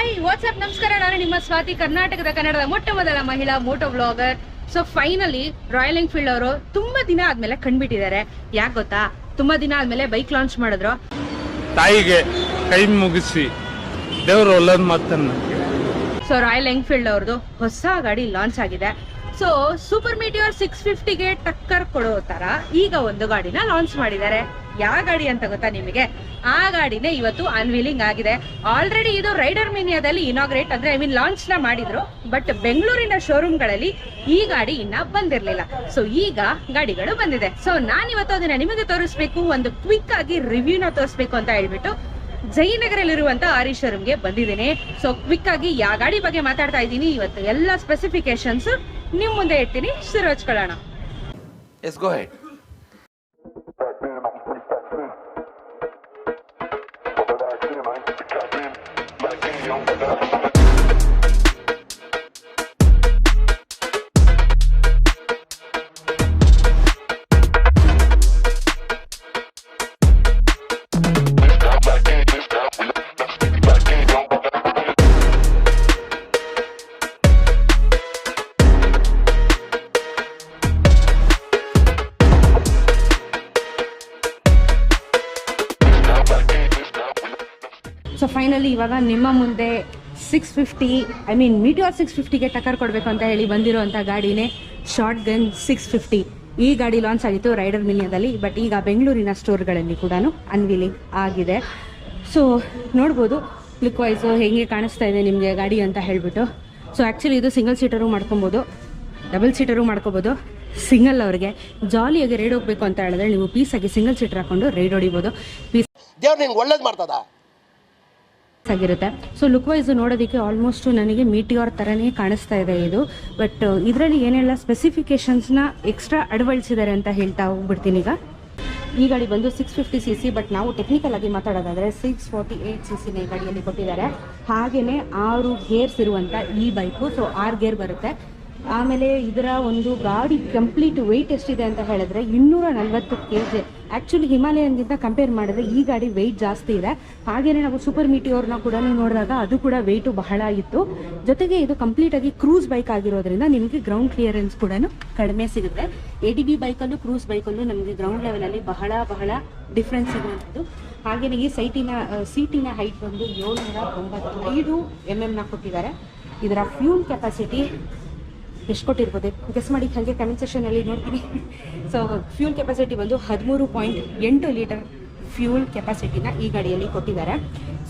Hi WhatsApp ನಮಸ್ಕಾರ. ನಾನು ನಿಮ್ಮ ಸ್ವಾತಿ, ಕರ್ನಾಟಕದ ಕನ್ನಡದ ಮೊಟ್ಟ ಮೊದಲ ಮಹಿಳಾ moto vlogger. So finally Royal Enfield ಅವರು ತುಂಬಾ ದಿನ ಆದ್ಮೇಲೆ ಕಂಡ್ಬಿಟ್ಟಿದ್ದಾರೆ. ಯಾಕೆ ಗೊತ್ತಾ? ತುಂಬಾ ದಿನ ಆದ್ಮೇಲೆ ಬೈಕ್ ಲಾಂಚ್ ಮಾಡಿದ್ರು. ತಾಯಿಗೆ ಕೈ ಮುಗಿಸಿ ದೇವರು ಒಳ್ಳೇದು ಮಾತನ್ನ. ಸೊ ರಾಯಲ್ ಎನ್ಫೀಲ್ಡ್ ಅವ್ರದ್ದು ಹೊಸ ಗಾಡಿ ಲಾಂಚ್ ಆಗಿದೆ. ಸೊ ಸೂಪರ್ ಮೀಟಿಯೋರ್ 650ಗೆ ಟಕ್ಕರ್ ಕೊಡೋ ತರ ಈಗ ಒಂದು ಗಾಡಿನ ಲಾಂಚ್ ಮಾಡಿದ್ದಾರೆ. ಯಾವ ಗಾಡಿ ಅಂತ ಗೊತ್ತಾ ನಿಮಗೆ? ಆ ಗಾಡಿನೇ ಇವತ್ತು ಅನ್ವೀಲಿಂಗ್ ಆಗಿದೆ. ಆಲ್ರೆಡಿ ಇದು ರೈಡರ್ ಮಿನಿಯಾದಲ್ಲಿ ಇನಾಗ್ರೇಟ್ ಅಂದ್ರೆ ಲಾಂಚ್ ನ ಮಾಡಿದ್ರು. ಬಟ್ ಬೆಂಗಳೂರಿನ ಶೋರೂಮ್ಗಳಲ್ಲಿ ಈ ಗಾಡಿ ಇನ್ನ ಬಂದಿರಲಿಲ್ಲ. ಸೊ ಈಗ ಗಾಡಿಗಳು ಬಂದಿದೆ. ಸೊ ನಾನಿವತ್ತು ಅದನ್ನ ನಿಮಗೆ ತೋರಿಸ್ಬೇಕು, ಒಂದು ಕ್ವಿಕ್ ಆಗಿ ರಿವ್ಯೂನ ತೋರಿಸ್ಬೇಕು ಅಂತ ಹೇಳ್ಬಿಟ್ಟು ಜಯನಗರಲ್ಲಿರುವಂತ ಆರಿ ಶೋರೂಮ್ಗೆ ಬಂದಿದ್ದೀನಿ. ಸೊ ಕ್ವಿಕ್ ಆಗಿ ಯಾವ ಗಾಡಿ ಬಗ್ಗೆ ಮಾತಾಡ್ತಾ ಇದ್ದೀನಿ. ಇವತ್ತು ಎಲ್ಲ ಸ್ಪೆಸಿಫಿಕೇಶನ್ಸ್ ನಿಮ್ ಮುಂದೆ ಇಡ್ತೀನಿ. ಶುರು ಹಚ್ಕೊಳ್ಳೋಣ. Yes, go ahead. So finally ಇವಾಗ ನಿಮ್ಮ ಮುಂದೆ 650 ಮೀಟಿಯೋರ್ 650ಗೆ ಟಕ್ಕರ್ ಕೊಡಬೇಕು ಅಂತ ಹೇಳಿ ಬಂದಿರುವಂಥ ಗಾಡಿನೇ ಶಾರ್ಟ್ ಗನ್ 650. ಈ ಗಾಡಿ ಲಾಂಚ್ ಆಗಿತ್ತು ರೈಡರ್ ಮಿನಿಯಾದಲ್ಲಿ. ಬಟ್ ಈಗ ಬೆಂಗಳೂರಿನ ಸ್ಟೋರ್ಗಳಲ್ಲಿ ಕೂಡ ಅನ್ವೀಲಿಂಗ್ ಆಗಿದೆ. ಸೊ ನೋಡ್ಬೋದು ಕ್ಲಿಕ್ ವೈಸು ಹೇಗೆ ಕಾಣಿಸ್ತಾ ಇದೆ ನಿಮಗೆ ಗಾಡಿ ಅಂತ ಹೇಳ್ಬಿಟ್ಟು. ಸೊ ಆ್ಯಕ್ಚುಲಿ ಇದು ಸಿಂಗಲ್ ಸೀಟರು ಮಾಡ್ಕೊಬೋದು, ಡಬಲ್ ಸೀಟರು ಮಾಡ್ಕೋಬೋದು. ಸಿಂಗಲ್ ಅವ್ರಿಗೆ ಜಾಲಿಯಾಗಿ ರೈಡ್ ಹೋಗ್ಬೇಕು ಅಂತ ಹೇಳಿದ್ರೆ ನೀವು ಪೀಸಾಗಿ ಸಿಂಗಲ್ ಸೀಟರ್ ಹಾಕೊಂಡು ರೈಡ್ ಹೊಡಿಬೋದು. ಪೀಸ್ ದೇವ್ರು ನಿನ್ಗೆ ಒಳ್ಳೇದು ಮಾಡ್ತದ ಆಗಿರುತ್ತೆ. ಸೊ ಲುಕ್ ವೈಸ್ ನೋಡೋದಕ್ಕೆ ಆಲ್ಮೋಸ್ಟ್ ನನಗೆ ಮೀಟಿಯೋರ್ ಥರನೇ ಕಾಣಿಸ್ತಾ ಇದೆ ಇದು. ಬಟ್ ಇದರಲ್ಲಿ ಏನೆಲ್ಲ ಸ್ಪೆಸಿಫಿಕೇಶನ್ಸ್ನ ಎಕ್ಸ್ಟ್ರಾ ಅಳವಡಿಸಿದ್ದಾರೆ ಅಂತ ಹೇಳ್ತಾ ಹೋಗ್ಬಿಡ್ತೀನಿ. ಈಗ ಈ ಗಾಡಿ ಬಂದು 650cc. ಬಟ್ ನಾವು ಟೆಕ್ನಿಕಲ್ ಆಗಿ ಮಾತಾಡೋದಾದರೆ 648cc ಈ ಗಾಡಿಯಲ್ಲಿ ಕೊಟ್ಟಿದ್ದಾರೆ. ಹಾಗೆಯೇ 6 ಗೇರ್ಸ್ ಇರುವಂಥ ಈ ಬೈಕು. ಸೊ 6 ಗೇರ್ ಬರುತ್ತೆ. ಆಮೇಲೆ ಇದರ ಒಂದು ಗಾಡಿ ಕಂಪ್ಲೀಟ್ ವೆಯ್ಟ್ ಎಷ್ಟಿದೆ ಅಂತ ಹೇಳಿದ್ರೆ 240 kg. ಆ್ಯಕ್ಚುಲಿ ಹಿಮಾಲಯನ್ಗಿಂತ ಕಂಪೇರ್ ಮಾಡಿದ್ರೆ ಈ ಗಾಡಿ ವೆಯ್ಟ್ ಜಾಸ್ತಿ ಇದೆ. ಹಾಗೆಯೇ ನಾವು ಸೂಪರ್ ಮೀಟಿಯೋರ್ನ ಕೂಡ ನೋಡಿದಾಗ ಅದು ಕೂಡ ವೆಯ್ಟು ಬಹಳ ಇತ್ತು. ಜೊತೆಗೆ ಇದು ಕಂಪ್ಲೀಟಾಗಿ ಕ್ರೂಸ್ ಬೈಕ್ ಆಗಿರೋದ್ರಿಂದ ನಿಮಗೆ ಗ್ರೌಂಡ್ ಕ್ಲಿಯರೆನ್ಸ್ ಕೂಡ ಕಡಿಮೆ ಸಿಗುತ್ತೆ. ADB ಬೈಕಲ್ಲೂ ಕ್ರೂಸ್ ಬೈಕಲ್ಲೂ ನಮಗೆ ಗ್ರೌಂಡ್ ಲೆವೆಲಲ್ಲಿ ಬಹಳ ಡಿಫ್ರೆನ್ಸ್ ಸಿಗುವಂಥದ್ದು. ಹಾಗೆಯೇ ಈ ಸೀಟಿನ ಹೈಟ್ ಬಂದು 795 mm ಕೊಟ್ಟಿದ್ದಾರೆ. ಇದರ ಫ್ಯೂಲ್ ಕೆಪಾಸಿಟಿ ಎಷ್ಟು ಕೊಟ್ಟಿರ್ಬೋದು ಗೆಸ್ ಮಾಡಿ, ಹಾಗೆ ಕಮೆಂಟ್ ಸೆಕ್ಷನಲ್ಲಿ ನೋಡ್ತೀನಿ. ಸೊ ಫ್ಯೂಲ್ ಕೆಪಾಸಿಟಿ ಬಂದು 13.8 ಲೀಟರ್ ಫ್ಯೂಲ್ ಕೆಪಾಸಿಟಿನ ಈ ಗಾಡಿಯಲ್ಲಿ ಕೊಟ್ಟಿದ್ದಾರೆ.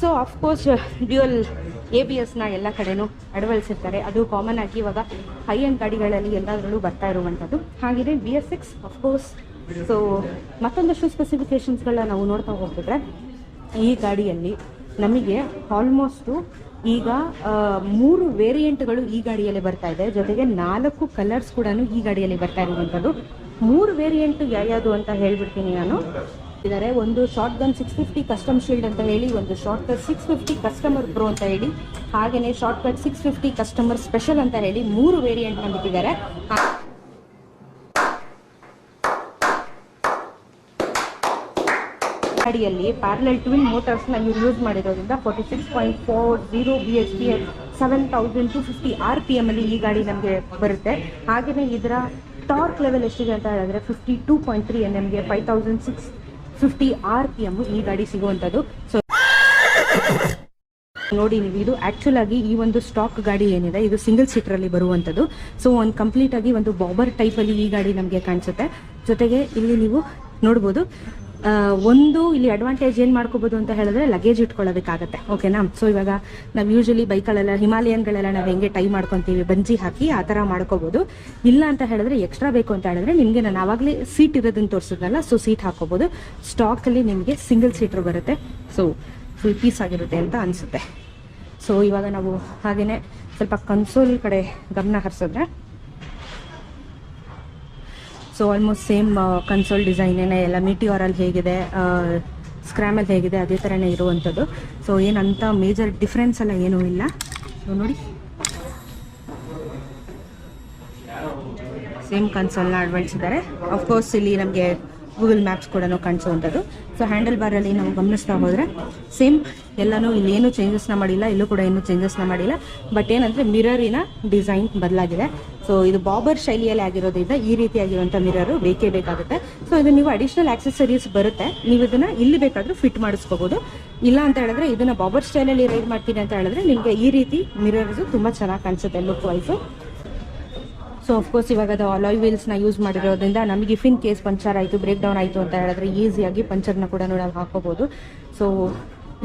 ಸೊ ಆಫ್ಕೋರ್ಸ್ ಡ್ಯೂಯಲ್ ABSನ ಎಲ್ಲ ಕಡೆನೂ ಅಳವಡಿಸಿರ್ತಾರೆ. ಅದು ಕಾಮನ್ ಆಗಿ ಇವಾಗ ಹೈ ಎಂಡ್ ಗಾಡಿಗಳಲ್ಲಿ ಎಲ್ಲದರಲ್ಲೂ ಬರ್ತಾ ಇರುವಂಥದ್ದು. ಹಾಗೆಯೇ BS6 ಆಫ್ಕೋರ್ಸ್. ಸೊ ಮತ್ತೊಂದಷ್ಟು ಸ್ಪೆಸಿಫಿಕೇಶನ್ಸ್ಗಳನ್ನ ನಾವು ನೋಡ್ತಾ ಹೋಗ್ಬಿಟ್ರೆ ಈ ಗಾಡಿಯಲ್ಲಿ ನಮಗೆ ಆಲ್ಮೋಸ್ಟು ಈಗ 3 ವೇರಿಯಂಟ್ಗಳು ಈ ಗಾಡಿಯಲ್ಲಿ ಬರ್ತಾ ಇದೆ. ಜೊತೆಗೆ 4 ಕಲರ್ಸ್ ಕೂಡ ಈ ಗಾಡಿಯಲ್ಲಿ ಬರ್ತಾ ಇರುವಂಥದ್ದು. 3 ವೇರಿಯಂಟ್ ಯಾವ್ಯಾವುದು ಅಂತ ಹೇಳ್ಬಿಡ್ತೀನಿ ನಾನು. ಇದ್ದಾರೆ ಒಂದು ಶಾರ್ಟ್ ಗನ್ 650 ಕಸ್ಟಮ್ ಶೀಲ್ಡ್ ಅಂತ ಹೇಳಿ, ಒಂದು ಶಾರ್ಟ್ ಕಟ್ 650 ಕಸ್ಟಮರ್ ಪ್ರೋ ಅಂತ ಹೇಳಿ, ಹಾಗೆಯೇ ಶಾರ್ಟ್ ಕಟ್ 650 ಕಸ್ಟಮರ್ ಸ್ಪೆಷಲ್ ಅಂತ ಹೇಳಿ 3 ವೇರಿಯಂಟ್ನ ಬಿಟ್ಟಿದ್ದಾರೆ. ಗಾಡಿಯಲ್ಲಿ ಪ್ಯಾರಲಲ್ ಟ್ವಿನ್ ಮೋಟರ್ಸ್ನ ಯೂಸ್ ಮಾಡಿರೋದ್ರಿಂದ 46.40 BHP 7250 RPM ಅಲ್ಲಿ ಈ ಗಾಡಿ ನಮಗೆ ಬರುತ್ತೆ. ಹಾಗೆಯೇ ಇದರ ಟಾರ್ಕ್ ಲೆವೆಲ್ ಎಷ್ಟಿದೆ ಅಂತ ಹೇಳಿದ್ರೆ 52.3 Nmಗೆ 5650 RPM ಈ ಗಾಡಿ ಸಿಗುವಂಥದ್ದು. ಸೊ ನೋಡಿ ನೀವು, ಇದು ಆ್ಯಕ್ಚುಲ್ ಆಗಿ ಈ ಒಂದು ಸ್ಟಾಕ್ ಗಾಡಿ ಏನಿದೆ ಇದು ಸಿಂಗಲ್ ಸೀಟ್ರಲ್ಲಿ ಬರುವಂಥದ್ದು. ಸೊ ಒಂದು ಕಂಪ್ಲೀಟ್ ಆಗಿ ಒಂದು ಬಾಬರ್ ಟೈಪಲ್ಲಿ ಈ ಗಾಡಿ ನಮಗೆ ಕಾಣಿಸುತ್ತೆ. ಜೊತೆಗೆ ಇಲ್ಲಿ ನೀವು ನೋಡ್ಬೋದು ಒಂದು ಇಲ್ಲಿ ಅಡ್ವಾಂಟೇಜ್ ಏನು ಮಾಡ್ಕೋಬೋದು ಅಂತ ಹೇಳಿದ್ರೆ ಲಗೇಜ್ ಇಟ್ಕೊಳ್ಳೋದಕ್ಕಾಗತ್ತೆ. ಓಕೆನಾ? ಸೊ ಇವಾಗ ನಾವು ಯೂಶಲಿ ಬೈಕಲ್ಲೆಲ್ಲ ಹಿಮಾಲಯನ್ಗಳೆಲ್ಲ ನಾವು ಹೆಂಗೆ ಟೈ ಮಾಡ್ಕೊತೀವಿ ಬಂಜಿ ಹಾಕಿ ಆ ಥರ ಮಾಡ್ಕೋಬೋದು. ಇಲ್ಲ ಅಂತ ಹೇಳಿದ್ರೆ ಎಕ್ಸ್ಟ್ರಾ ಬೇಕು ಅಂತ ಹೇಳಿದ್ರೆ ನಿಮಗೆ ನಾನು ಆವಾಗಲೇ ಸೀಟ್ ಇರೋದನ್ನು ತೋರಿಸಿದ್ನಲ್ಲ, ಸೊ ಸೀಟ್ ಹಾಕೋಬೋದು. ಸ್ಟಾಕಲ್ಲಿ ನಿಮಗೆ ಸಿಂಗಲ್ ಸೀಟ್ರು ಬರುತ್ತೆ. ಸೊ ಫುಲ್ ಪೀಸ್ ಆಗಿರುತ್ತೆ ಅಂತ ಅನಿಸುತ್ತೆ. ಸೊ ಇವಾಗ ನಾವು ಹಾಗೆಯೇ ಸ್ವಲ್ಪ ಕನ್ಸೋಲ್ ಕಡೆ ಗಮನ ಹರಿಸಿದ್ರೆ ಸೊ ಆಲ್ಮೋಸ್ಟ್ ಸೇಮ್ ಕನ್ಸೋಲ್ ಡಿಸೈನೇನೆ ಎಲ್ಲ ಮೀಟಿಯೋರಲ್ಲಿ ಹೇಗಿದೆ, ಸ್ಕ್ರಾಮಲ್ಲಿ ಹೇಗಿದೆ ಅದೇ ಥರನೇ ಇರುವಂಥದ್ದು. ಸೊ ಏನಂತ ಮೇಜರ್ ಡಿಫ್ರೆನ್ಸ್ ಎಲ್ಲ ಏನೂ ಇಲ್ಲ. ಸೊ ನೋಡಿ, ಸೇಮ್ ಕನ್ಸೋಲ್ನ ಅಳವಡಿಸಿದ್ದಾರೆ. ಅಫ್ಕೋರ್ಸ್ ಇಲ್ಲಿ ನಮಗೆ ಗೂಗಲ್ ಮ್ಯಾಪ್ಸ್ ಕೂಡ ಕಾಣಿಸುವಂಥದ್ದು. ಸೊ ಹ್ಯಾಂಡಲ್ ಬಾರಲ್ಲಿ ನಾವು ಗಮನಿಸ್ತಾ ಹೋದರೆ ಸೇಮ್ ಎಲ್ಲನೂ ಇಲ್ಲಿ ಏನೂ ಚೇಂಜಸ್ನ ಮಾಡಿಲ್ಲ, ಇಲ್ಲೂ ಕೂಡ ಏನೂ ಚೇಂಜಸ್ನ ಮಾಡಿಲ್ಲ. ಬಟ್ ಏನಂದರೆ ಮಿರರಿನ ಡಿಸೈನ್ ಬದಲಾಗಿದೆ. ಸೊ ಇದು ಬಾಬರ್ ಶೈಲಿಯಲ್ಲಿ ಆಗಿರೋದ್ರಿಂದ ಈ ರೀತಿಯಾಗಿರುವಂಥ ಮಿರರು ಬೇಕೇ ಬೇಕಾಗುತ್ತೆ. ಸೊ ಇದು ನೀವು ಅಡಿಷ್ನಲ್ ಆಕ್ಸೆಸರೀಸ್ ಬರುತ್ತೆ, ನೀವು ಇದನ್ನು ಇಲ್ಲಿ ಬೇಕಾದರೂ ಫಿಟ್ ಮಾಡಿಸ್ಕೋಬೋದು. ಇಲ್ಲ ಅಂತ ಹೇಳಿದ್ರೆ ಇದನ್ನು ಬಾಬರ್ ಸ್ಟೈಲಲ್ಲಿ ರೈಡ್ ಮಾಡ್ತೀನಿ ಅಂತ ಹೇಳಿದ್ರೆ ನಿಮಗೆ ಈ ರೀತಿ ಮಿರರ್ಸು ತುಂಬ ಚೆನ್ನಾಗಿ ಕಾಣಿಸುತ್ತೆ ಲುಕ್ ವೈಸು. ಸೊ ಅಫ್ಕೋರ್ಸ್ ಇವಾಗ ಅದು ಅಲಾಯ್ ವೀಲ್ಸ್ನ ಯೂಸ್ ಮಾಡಿರೋದ್ರಿಂದ ನಮಗೆ ಇಫ್ ಇನ್ ಕೇಸ್ ಪಂಚರ್ ಆಯಿತು, ಬ್ರೇಕ್ ಡೌನ್ ಆಯಿತು ಅಂತ ಹೇಳಿದ್ರೆ ಈಸಿಯಾಗಿ ಪಂಚರ್ನ ಕೂಡ ನಾವು ಹಾಕೋಬೋದು. ಸೊ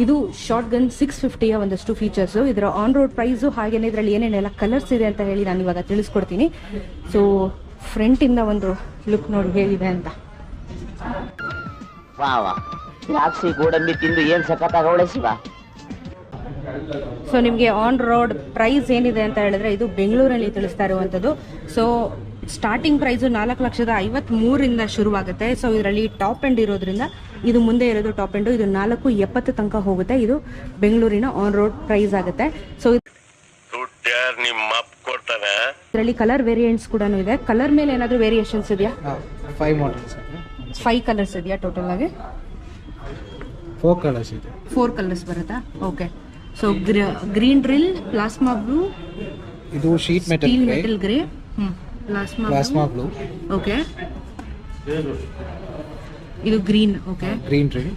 ಇದು ಶಾರ್ಟ್ ಗನ್ 650ಯ ಒಂದಷ್ಟು ಫೀಚರ್ಸು. ಇದರ ಆನ್ ರೋಡ್ ಪ್ರೈಸು ಹಾಗೇನೆ ಇದರಲ್ಲಿ ಏನೇನೆಲ್ಲ ಕಲರ್ಸ್ ಇದೆ ಅಂತ ಹೇಳಿ ನಾನು ಇವಾಗ ತಿಳಿಸ್ಕೊಡ್ತೀನಿ. ಸೊ ಫ್ರಂಟಿಂದ ಒಂದು ಲುಕ್ ನೋಡಿ ಹೇಗಿದೆ ಅಂತ. ದ್ರಾಕ್ಷಿ ಗೋಡಂಬಿ ತಿಂದು ಏನ್ ಸಖತ್ತಾಗವಳೆ ಶಿವ. ಸೊ ನಿಮಗೆ ಆನ್ ರೋಡ್ ಪ್ರೈಸ್ ಏನಿದೆ ಅಂತ ಹೇಳಿದ್ರೆ ಇದು ಬೆಂಗಳೂರಲ್ಲಿ ತಿಳಿಸ್ತಾ ಇರುವಂಥದ್ದು. ಸೊ ಸ್ಟಾರ್ಟಿಂಗ್ ಪ್ರೈಸು 4,53,000 ಶುರುವಾಗುತ್ತೆ. ಸೊ ಇದರಲ್ಲಿ ಟಾಪ್ ಎಂಡ್ ಇರೋದ್ರಿಂದ ಇದು ಮುಂದೆ ಇರೋದು ಟಾಪ್ ಎಂಡು, ಇದು 470 ತನಕ ಹೋಗುತ್ತೆ. ಇದು ಬೆಂಗಳೂರಿನ ಆನ್ ರೋಡ್ ಪ್ರೈಸ್ ಆಗುತ್ತೆ. ಸೊ ಇದರಲ್ಲಿ ಕಲರ್ ವೇರಿಯಂಟ್ಸ್ ಕೂಡ ಇದೆ. ಕಲರ್ ಮೇಲೆ ಏನಾದರೂ ವೇರಿಯೇಷನ್ಸ್ ಇದೆಯಾ? 5 ಕಲರ್ಸ್ ಇದೆಯಾ ಟೋಟಲ್ ಆಗಿ? 4 ಕಲರ್ಸ್ ಇದೆ. 4 ಕಲರ್ಸ್ ಬರುತ್ತಾ? Okay. So green drill, plasma blue, ಇದು sheet metal grey, plasma blue. Okay. ಇದು green. Okay. Green drill,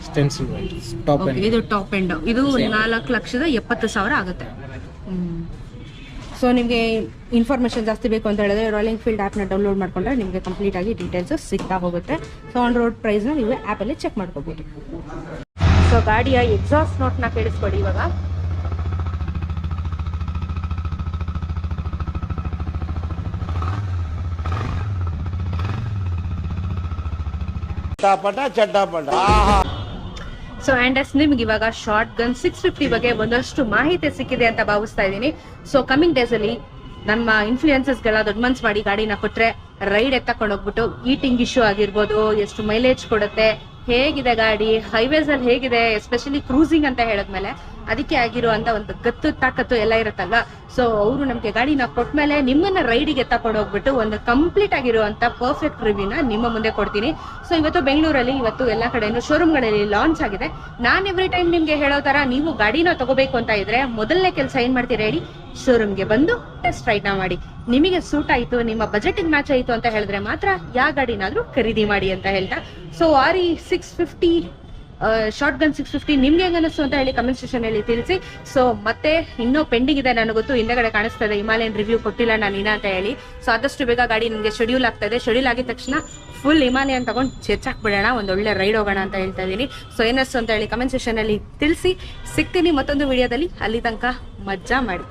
stencil white, top end. ಇದು ಟಾಪ್ ಎಂಡ್. ಇದು 4,70,000 ಆಗುತ್ತೆ. ಸೊ ನಿಮಗೆ ಇನ್ಫಾರ್ಮೇಷನ್ ಜಾಸ್ತಿ ಬೇಕು ಅಂತ ಹೇಳಿದ್ರೆ ರಾಯಲ್ ಎನ್ಫೀಲ್ಡ್ ಆ್ಯಪ್ನ ಡೌನ್ಲೋಡ್ ಮಾಡ್ಕೊಂಡ್ರೆ ನಿಮಗೆ ಕಂಪ್ಲೀಟ್ ಆಗಿ ಡೀಟೇಲ್ಸ್ ಸಿಗ್ತಾ ಹೋಗುತ್ತೆ. ಸೊ ಆನ್ ರೋಡ್ ಪ್ರೈಸ್ನ ನೀವು ಆ್ಯಪಲ್ಲಿ ಚೆಕ್ ಮಾಡ್ಕೋಬೋದು. ಸೊ ಗಾಡಿಯ ಎಕ್ಸಾಸ್ಟ್ ನೋಟ್ನ ಕೇಳಿಸ್ಕೊಡಿ ಇವಾಗ. ಸೊ ಆ್ಯಂಡ್ ಎಸ್ ನಿಮ್ಗೆ ಇವಾಗ ಶಾರ್ಟ್ ಗನ್ 650 ಬಗ್ಗೆ ಒಂದಷ್ಟು ಮಾಹಿತಿ ಸಿಕ್ಕಿದೆ ಅಂತ ಭಾವಿಸ್ತಾ ಇದ್ದೀನಿ. ಸೊ ಕಮಿಂಗ್ ಡೇಸ್ ಅಲ್ಲಿ ನಮ್ಮ ಇನ್ಫ್ಲೂಯೆನ್ಸಸ್ಗಳ ದೊಡ್ಡ ಮನ್ಸು ಮಾಡಿ ಗಾಡಿನ ಕೊಟ್ರೆ ರೈಡ್ ಎತ್ತಕೊಂಡು ಹೋಗ್ಬಿಟ್ಟು ಈಟಿಂಗ್ ಇಶ್ಯೂ ಆಗಿರ್ಬೋದು, ಎಷ್ಟು ಮೈಲೇಜ್ ಕೊಡುತ್ತೆ, ಹೇಗಿದೆ ಗಾಡಿ, ಹೈವೇಸ್ ಅಲ್ಲಿ ಹೇಗಿದೆ, ಎಸ್ಪೆಷಲಿ ಕ್ರೂಸಿಂಗ್ ಅಂತ ಹೇಳಿದ್ಮೇಲೆ ಅದಕ್ಕೆ ಆಗಿರುವಂತ ಒಂದು ಗತ್ತು ತಾಕತ್ತು ಎಲ್ಲ ಇರುತ್ತಲ್ವಾ. ಸೊ ಅವರು ನಮ್ಗೆ ಗಾಡಿನ ಕೊಟ್ಮೇಲೆ ನಿಮ್ಮನ್ನ ರೈಡಿಗೆ ತಕೊಂಡು ಹೋಗ್ಬಿಟ್ಟು ಒಂದು ಕಂಪ್ಲೀಟ್ ಆಗಿರುವಂತ ಪರ್ಫೆಕ್ಟ್ ರಿವ್ಯೂನ ನಿಮ್ಮ ಮುಂದೆ ಕೊಡ್ತೀನಿ. ಸೊ ಇವತ್ತು ಬೆಂಗಳೂರಲ್ಲಿ ಇವತ್ತು ಎಲ್ಲ ಕಡೆನೂ ಶೋರೂಮ್ಗಳಲ್ಲಿ ಲಾಂಚ್ ಆಗಿದೆ. ನಾನು ಎವ್ರಿ ಟೈಮ್ ನಿಮ್ಗೆ ಹೇಳೋ ತರ ನೀವು ಗಾಡಿನ ತಗೋಬೇಕು ಅಂತ ಇದ್ರೆ ಮೊದಲನೇ ಕೆಲಸ ಏನ್ ಮಾಡ್ತೀರಾ ಹೇಳಿ? ಶೋರೂಮ್ಗೆ ಬಂದು ಟೆಸ್ಟ್ ರೈಡ್ ನ ಮಾಡಿ. ನಿಮಗೆ ಸೂಟ್ ಆಯ್ತು, ನಿಮ್ಮ ಬಜೆಟ್ ಮ್ಯಾಚ್ ಆಯ್ತು ಅಂತ ಹೇಳಿದ್ರೆ ಮಾತ್ರ ಯಾವ ಗಾಡಿನಾದ್ರೂ ಖರೀದಿ ಮಾಡಿ ಅಂತ ಹೇಳ್ತಾ. ಸೊ RE 650 ಶಾರ್ಟ್ ಗನ್ 650 ನಿಮ್ಗೆ ಹೆಂಗ ಅನಿಸ್ತು ಅಂತ ಹೇಳಿ ಕಮೆಂಟ್ ಸೆಕ್ಷನ್ ಅಲ್ಲಿ ತಿಳಿಸಿ. ಸೊ ಮತ್ತೆ ಇನ್ನೂ ಪೆಂಡಿಂಗ್ ಇದೆ, ನನಗೆ ಗೊತ್ತು ಹಿಂದೆಗಡೆ ಕಾಣಿಸ್ತಾ ಇದೆ ಹಿಮಾಲಯನ್ ರಿವ್ಯೂ ಕೊಟ್ಟಿಲ್ಲ ನಾನು ಇನ್ನ ಅಂತ ಹೇಳಿ. ಸೊ ಆದಷ್ಟು ಬೇಗ ಗಾಡಿ ನಿಮಗೆ ಶೆಡ್ಯೂಲ್ ಆಗ್ತಾ ಇದೆ. ಶೆಡ್ಯೂಲ್ ಆಗಿದ ತಕ್ಷಣ ಫುಲ್ ಹಿಮಾಲಯನ್ ತಗೊಂಡು ಚೆಚ್ಚಾಕ್ಬಿಡೋಣ, ಒಂದೊಳ್ಳೆ ರೈಡ್ ಹೋಗೋಣ ಅಂತ ಹೇಳ್ತಾ ಇದ್ದೀನಿ. ಸೊ ಏನಿಸ್ತು ಅಂತ ಹೇಳಿ ಕಮೆಂಟ್ ಸೆಕ್ಷನ್ ಅಲ್ಲಿ ತಿಳಿಸಿ. ಸಿಗ್ತೀನಿ ಮತ್ತೊಂದು ವಿಡಿಯೋದಲ್ಲಿ. ಅಲ್ಲಿ ತನಕ ಮಜ್ಜಾ ಮಾಡಿ.